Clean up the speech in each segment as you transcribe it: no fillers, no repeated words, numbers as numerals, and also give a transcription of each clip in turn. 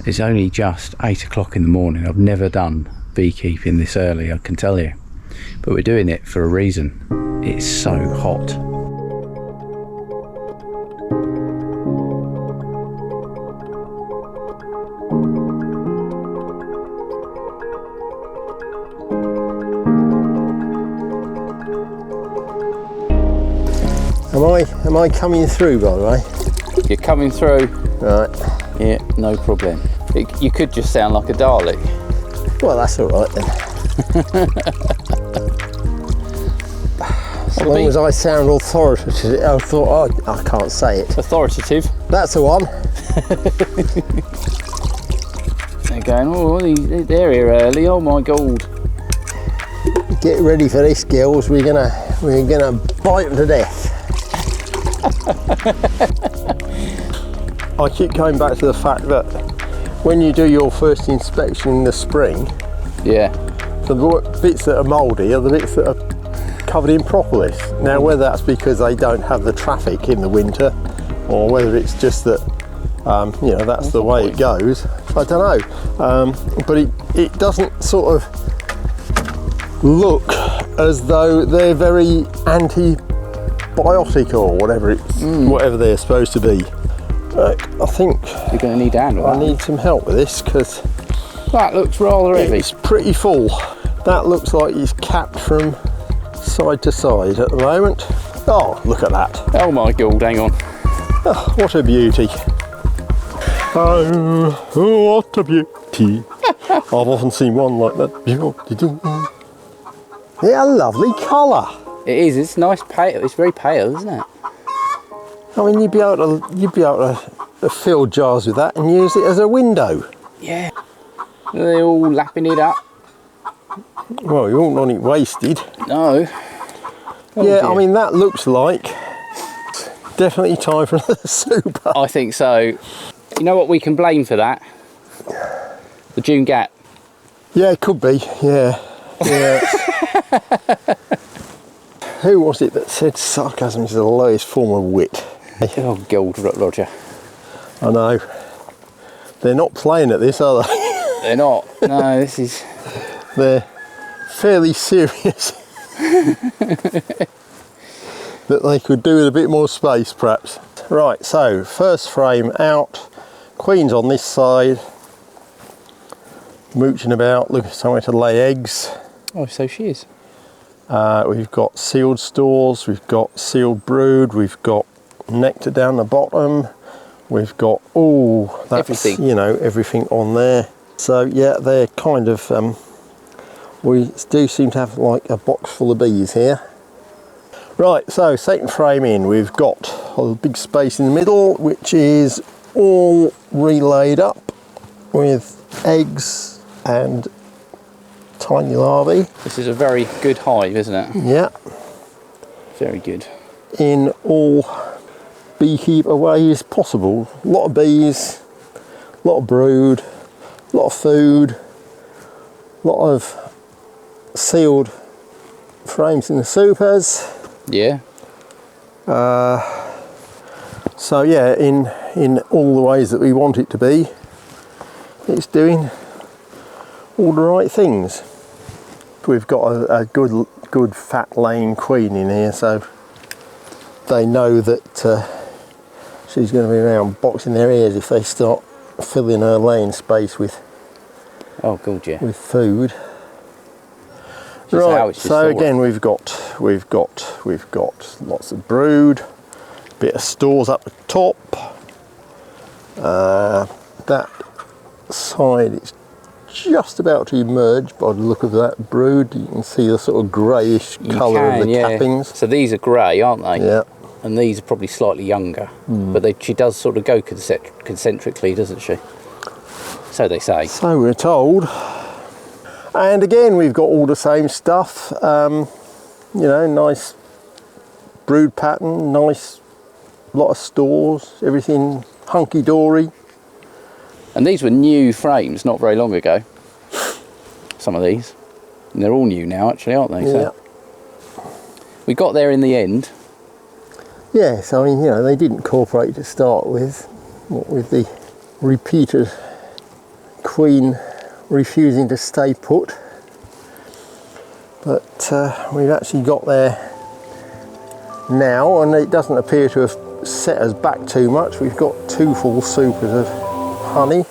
It's only just 8 o'clock in the morning. I've never done beekeeping this early, I can tell you. But we're doing it for a reason. It's so hot. Am I coming through, by the way? You're coming through. Right. Yeah, no problem. You could just sound like a Dalek. Well, that's all right then. As long as I sound authoritative, I thought, oh, I can't say it. Authoritative. That's the one. They're going, oh, they're here early. Oh my God. Get ready for this, girls. We're gonna bite them to death. I keep going back to the fact that when you do your first inspection in the spring, yeah, the bits that are mouldy are the bits that are covered in propolis. Now, whether that's because they don't have the traffic in the winter, or whether it's just that you know, that's the way it goes, I don't know. But it doesn't sort of look as though they're very antibiotic or whatever whatever they're supposed to be. I think you're going to need a hand with that. I need some help with this because that looks rather heavy. It's pretty full. That looks like it's capped from side to side at the moment. Oh, look at that. Oh my God, hang on. Oh, what a beauty. Oh, what a beauty. I've often seen one like that. Yeah, a lovely colour. It is, it's nice pale, it's very pale, isn't it? I mean, you'd be able to fill jars with that and use it as a window. Yeah. They're all lapping it up. Well, you won't want it wasted. No. Oh, yeah, dear. I mean, that looks like definitely time for another super. I think so. You know what we can blame for that? The June gap. Yeah, it could be. Yeah. Yeah. Who was it that said sarcasm is the lowest form of wit? Oh God, Roger. I know. They're not playing at this, are they? They're not. No, this is... They're fairly serious. That they could do with a bit more space, perhaps. Right, so first frame out. Queen's on this side. Mooching about, looking for somewhere to lay eggs. Oh, so she is. We've got sealed stores, we've got sealed brood, we've got nectar down the bottom, we've got that's everything. You know, everything on there. So yeah, they're kind of we do seem to have like a box full of bees here. Right, so second frame in, we've got a big space in the middle which is all relayed up with eggs and tiny larvae. This is a very good hive, isn't it? Yeah. Very good. In all beekeeper ways possible. A lot of bees, a lot of brood, a lot of food, a lot of sealed frames in the supers. Yeah. So yeah, in all the ways that we want it to be, it's doing all the right things. We've got a good fat laying queen in here, so they know that she's going to be around boxing their ears if they start filling her laying space with with food. Right, so again we've got lots of brood, bit of stores up the top. That side is just about to emerge by the look of that brood. You can see the sort of greyish colour of the cappings. So these are grey, aren't they? Yeah. And these are probably slightly younger. But she does sort of go concentrically, doesn't she? So they say. So we're told. And again, we've got all the same stuff. You know, nice brood pattern, nice lot of stores, everything hunky-dory. And these were new frames not very long ago. Some of these. And they're all new now, actually, aren't they? Yeah. So we got there in the end. Yes, I mean, you know, they didn't cooperate to start with. What with the repeated queen refusing to stay put. But we've actually got there now, and it doesn't appear to have set us back too much. We've got 2 full supers of honey.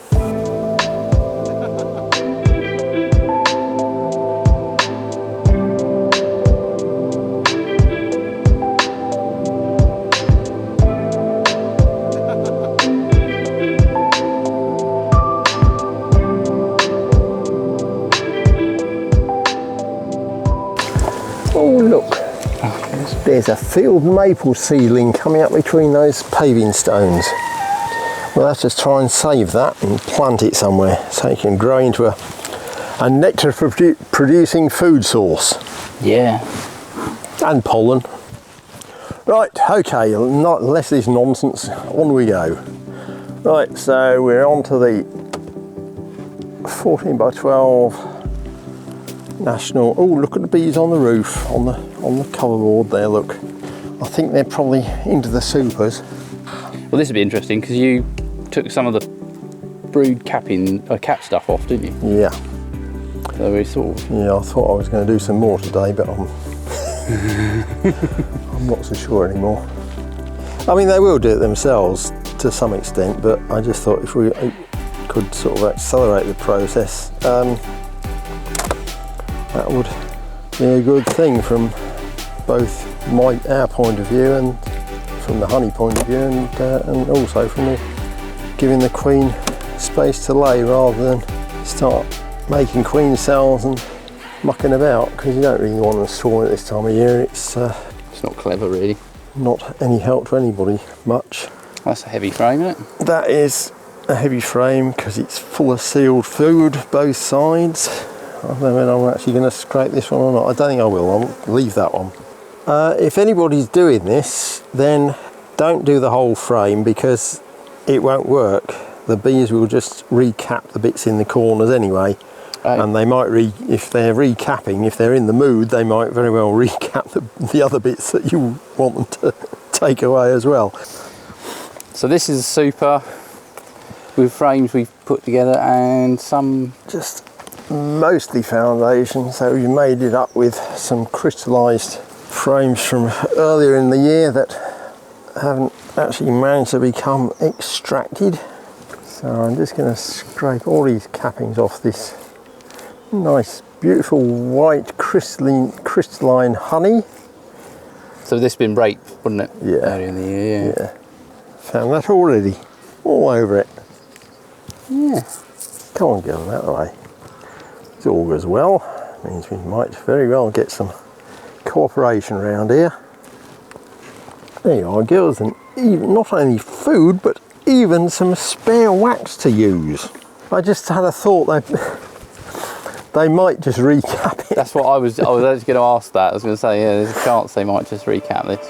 Oh look, there's a field maple seedling coming up between those paving stones. We'll have to try and save that and plant it somewhere so it can grow into a nectar producing food source. Yeah. And pollen. Right, okay, not less of this nonsense, on we go. Right, so we're on to the 14 by 12 national. Oh, look at the bees on the roof, on the cover board there, look. I think they're probably into the supers. Well, this would be interesting because you took some of the brood cap stuff off, didn't you? Yeah. So we sort of... Yeah, I thought I was going to do some more today, but I'm not so sure anymore. I mean, they will do it themselves to some extent, but I just thought if we could sort of accelerate the process, that would be a good thing from both our point of view and from the honey point of view, and also from giving the queen space to lay rather than start making queen cells and mucking about, because you don't really want them swarming at this time of year. It's not clever, really. Not any help to anybody much. That's a heavy frame, isn't it? That is a heavy frame because it's full of sealed food both sides. I don't know when I'm actually going to scrape this one or not. I don't think I will. I'll leave that one. If anybody's doing this, then don't do the whole frame because it won't work. The bees will just recap the bits in the corners anyway. Right. And they might, if they're recapping, if they're in the mood, they might very well recap the other bits that you want them to take away as well. So this is a super with frames we've put together and some... Just mostly foundation, so we made it up with some crystallised frames from earlier in the year that haven't actually managed to become extracted. So I'm just going to scrape all these cappings off this nice beautiful white crystalline honey. So this been raped, wouldn't it? Yeah. Earlier in the year, yeah. Found that already, all over it. Yeah. Come on, girl, that way. It all goes well. Means we might very well get some cooperation around here. There you are, girls, and even not only food, but even some spare wax to use. I just had a thought that they might just recap it. That's what I was actually going to ask that. I was going to say, yeah, there's a chance they might just recap this.